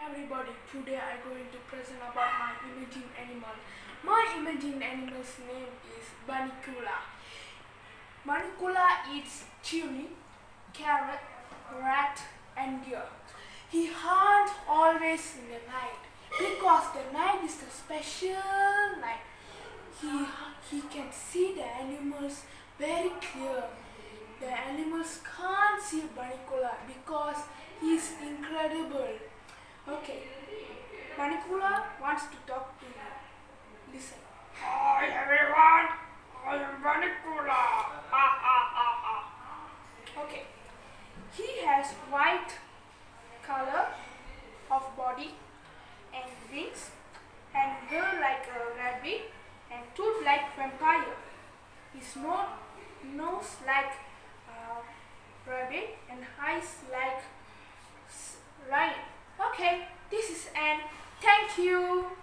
Everybody, today I'm going to present about my imagined animal. My imagined animal's name is Banicula. Banicula eats chili, carrot, rat and deer. He hunts always in the night because the night is the special night. He can see the animals very clear. The animals can't see Banicula because he is incredible. Okay, Banicula wants to talk to you. Listen. Hi everyone, I am Banicula. Ha ha ha ha. Okay, he has white color of body and wings and hair like a rabbit and tooth like vampire. His nose like rabbit and eyes like lion. Okay, this is Anne. Thank you.